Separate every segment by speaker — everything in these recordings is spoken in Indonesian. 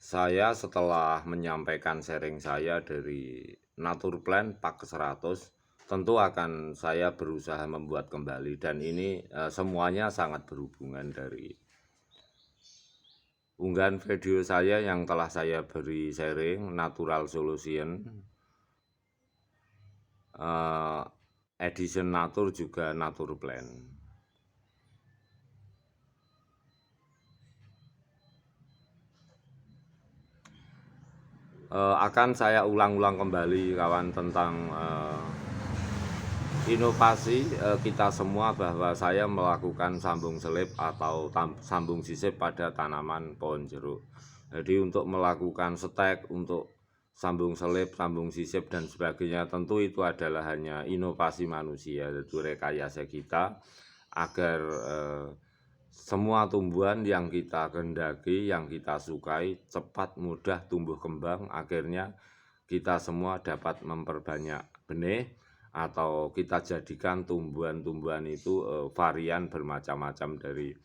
Speaker 1: Saya setelah menyampaikan sharing saya dari Naturplan Pak 100, tentu akan saya berusaha membuat kembali dan ini semuanya sangat berhubungan dari unggahan video saya yang telah saya beri sharing Natural Solution, Edition Natur juga Naturplan. Akan saya ulang-ulang kembali kawan tentang inovasi kita semua bahwa saya melakukan sambung selip atau sambung sisip pada tanaman pohon jeruk. Jadi untuk melakukan stek, untuk sambung selip, sambung sisip dan sebagainya, tentu itu adalah hanya inovasi manusia, yaitu rekayasa kita agar semua tumbuhan yang kita kehendaki, yang kita sukai cepat mudah tumbuh kembang, akhirnya kita semua dapat memperbanyak benih atau kita jadikan tumbuhan-tumbuhan itu varian bermacam-macam. Dari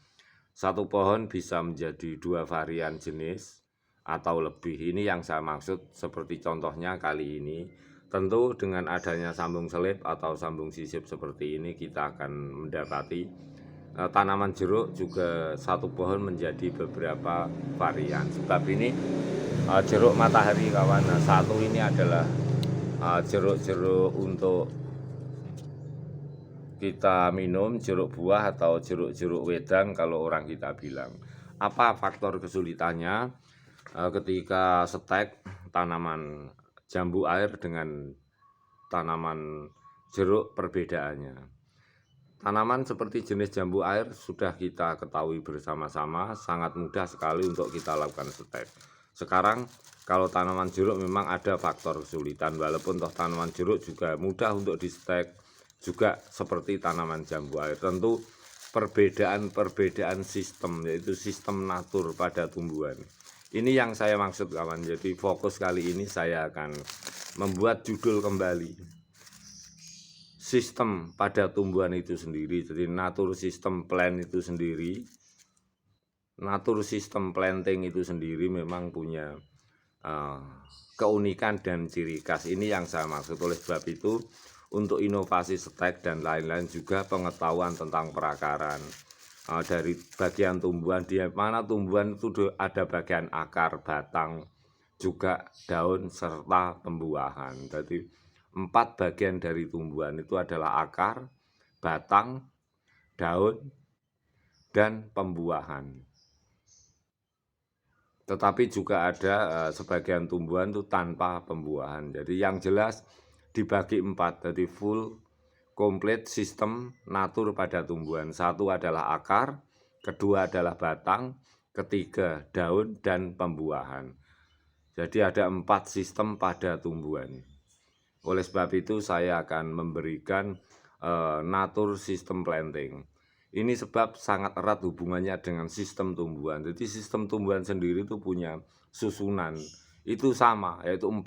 Speaker 1: satu pohon bisa menjadi 2 varian jenis atau lebih. Ini yang saya maksud, seperti contohnya kali ini. Tentu dengan adanya sambung selip atau sambung sisip seperti ini kita akan mendapati tanaman jeruk juga satu pohon menjadi beberapa varian. Sebab ini jeruk matahari kawan, satu ini adalah jeruk-jeruk untuk kita minum, jeruk buah atau jeruk-jeruk wedang kalau orang kita bilang. Apa faktor kesulitannya ketika stek tanaman jambu air dengan tanaman jeruk? Perbedaannya, tanaman seperti jenis jambu air sudah kita ketahui bersama-sama sangat mudah sekali untuk kita lakukan stek. Sekarang kalau tanaman jeruk memang ada faktor kesulitan, walaupun toh tanaman jeruk juga mudah untuk di stek juga seperti tanaman jambu air. Tentu perbedaan sistem, yaitu sistem natur pada tumbuhan. Ini yang saya maksud kawan. Jadi fokus kali ini saya akan membuat judul kembali sistem pada tumbuhan itu sendiri. Jadi natur sistem plant itu sendiri, natur sistem planting itu sendiri memang punya keunikan dan ciri khas. Ini yang saya maksud. Oleh sebab itu untuk inovasi stek dan lain-lain juga pengetahuan tentang perakaran dari bagian tumbuhan, di mana tumbuhan itu ada bagian akar, batang, juga daun serta pembuahan. Jadi 4 bagian dari tumbuhan itu adalah akar, batang, daun, dan pembuahan. Tetapi juga ada sebagian tumbuhan itu tanpa pembuahan. Jadi yang jelas dibagi 4, jadi full komplit sistem natur pada tumbuhan. Satu adalah akar, kedua adalah batang, ketiga daun, dan pembuahan. Jadi ada 4 sistem pada tumbuhan. Oleh sebab itu saya akan memberikan natur sistem planting. Ini sebab sangat erat hubungannya dengan sistem tumbuhan. Jadi sistem tumbuhan sendiri itu punya susunan, itu sama, yaitu 4.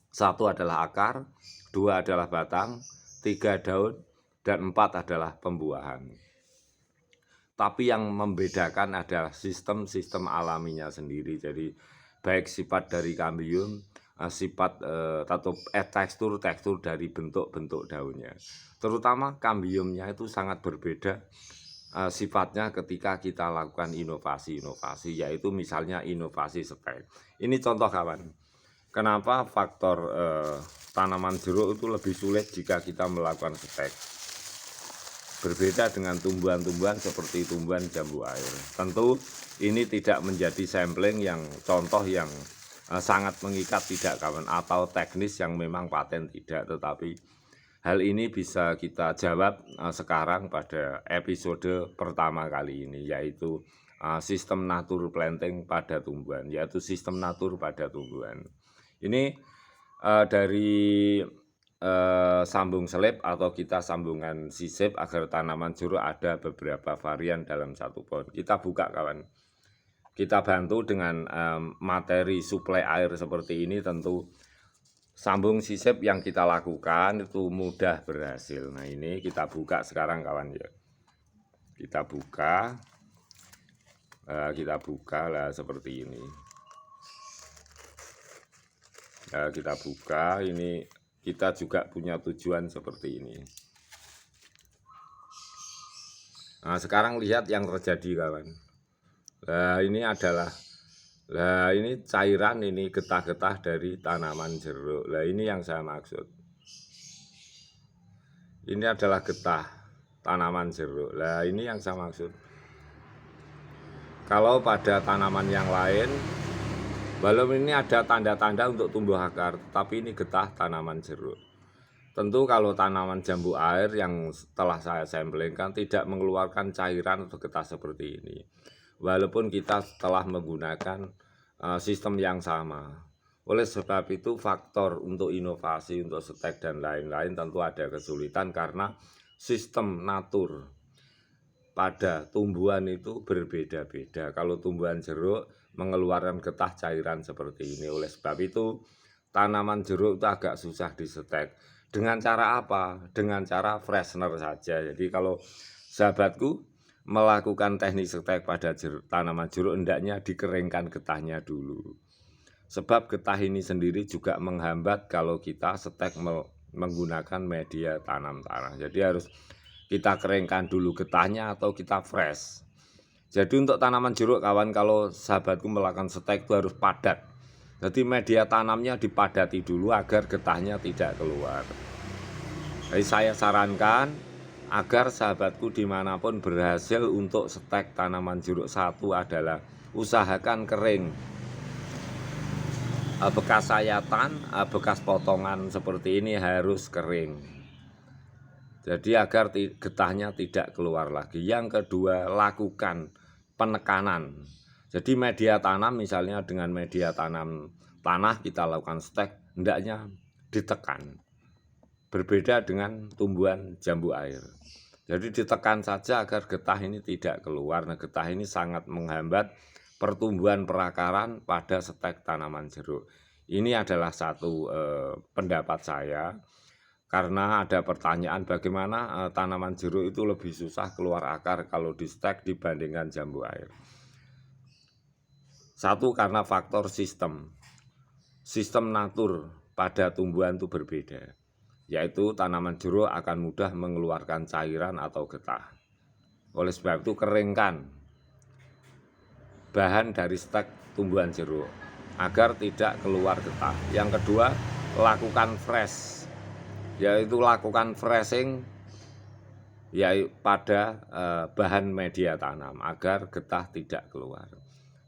Speaker 1: Satu adalah akar, 2 adalah batang, 3 daun, dan 4 adalah pembuahan. Tapi yang membedakan adalah sistem-sistem alaminya sendiri. Jadi baik sifat dari kambium, sifat atau tekstur dari bentuk-bentuk daunnya. Terutama kambiumnya itu sangat berbeda sifatnya ketika kita lakukan inovasi-inovasi, yaitu misalnya inovasi stek. Ini contoh kawan, kenapa faktor tanaman jeruk itu lebih sulit jika kita melakukan stek. Berbeda dengan tumbuhan-tumbuhan seperti tumbuhan jambu air. Tentu ini tidak menjadi sampling yang contoh yang sangat mengikat, tidak kawan, atau teknis yang memang paten, tidak. Tetapi hal ini bisa kita jawab sekarang pada episode pertama kali ini, yaitu sistem natur planting pada tumbuhan, yaitu sistem natur pada tumbuhan. Ini dari sambung selip atau kita sambungan sisip agar tanaman jeruk ada beberapa varian dalam satu pohon. Kita buka kawan, kita bantu dengan materi suplai air seperti ini. Tentu sambung sisip yang kita lakukan itu mudah berhasil. Nah ini kita buka sekarang kawan ya, kita buka lah seperti ini. Nah, kita buka, ini kita juga punya tujuan seperti ini. Nah, sekarang lihat yang terjadi kawan. Nah, ini adalah ini cairan, ini getah-getah dari tanaman jeruk. Nah, ini yang saya maksud. Ini adalah getah tanaman jeruk. Nah, ini yang saya maksud. Kalau pada tanaman yang lain, belum ini ada tanda-tanda untuk tumbuh akar, tapi ini getah tanaman jeruk. Tentu kalau tanaman jambu air yang telah saya samplingkan tidak mengeluarkan cairan atau getah seperti ini. Walaupun kita telah menggunakan sistem yang sama. Oleh sebab itu faktor untuk inovasi, untuk stek dan lain-lain tentu ada kesulitan karena sistem natur pada tumbuhan itu berbeda-beda. Kalau tumbuhan jeruk mengeluarkan getah cairan seperti ini. Oleh sebab itu tanaman jeruk itu agak susah disetek. Dengan cara apa? Dengan cara freshener saja. Jadi kalau sahabatku melakukan teknik setek pada tanaman jeruk, hendaknya dikeringkan getahnya dulu. Sebab getah ini sendiri juga menghambat kalau kita setek menggunakan media tanam tanah. Jadi harus kita keringkan dulu getahnya atau kita fresh. Jadi untuk tanaman jeruk kawan, kalau sahabatku melakukan setek itu harus padat. Jadi media tanamnya dipadati dulu agar getahnya tidak keluar. Jadi saya sarankan agar sahabatku dimanapun berhasil untuk setek tanaman jeruk, satu adalah usahakan kering. Bekas sayatan, bekas potongan seperti ini harus kering. Jadi agar getahnya tidak keluar lagi. Yang kedua, lakukan penekanan. Jadi media tanam misalnya dengan media tanam tanah kita lakukan stek, hendaknya ditekan. Berbeda dengan tumbuhan jambu air. Jadi ditekan saja agar getah ini tidak keluar. Nah, getah ini sangat menghambat pertumbuhan perakaran pada stek tanaman jeruk. Ini adalah satu pendapat saya. Karena ada pertanyaan bagaimana tanaman jeruk itu lebih susah keluar akar kalau di stek dibandingkan jambu air. Satu, karena faktor sistem natur pada tumbuhan itu berbeda, yaitu tanaman jeruk akan mudah mengeluarkan cairan atau getah. Oleh sebab itu keringkan bahan dari stek tumbuhan jeruk agar tidak keluar getah. Yang kedua, lakukan fresh, yaitu lakukan freshing pada bahan media tanam agar getah tidak keluar.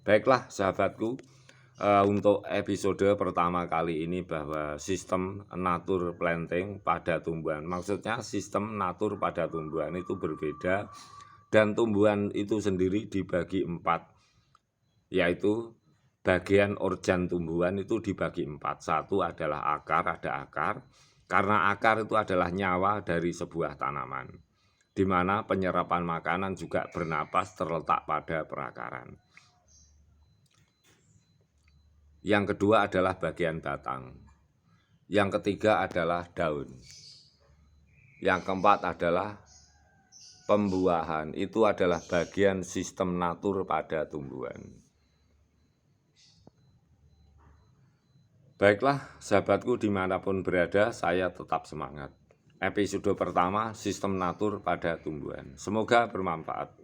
Speaker 1: Baiklah sahabatku, untuk episode pertama kali ini bahwa sistem natur planting pada tumbuhan, maksudnya sistem natur pada tumbuhan itu berbeda dan tumbuhan itu sendiri dibagi 4, yaitu bagian organ tumbuhan itu dibagi 4. Satu adalah akar, ada akar. Karena akar itu adalah nyawa dari sebuah tanaman, di mana penyerapan makanan juga bernapas terletak pada perakaran. Yang kedua adalah bagian batang. Yang ketiga adalah daun. Yang keempat adalah pembuahan. Itu adalah bagian sistem natur pada tumbuhan. Baiklah sahabatku dimanapun berada, saya tetap semangat. Episode pertama, sistem natur pada tumbuhan. Semoga bermanfaat.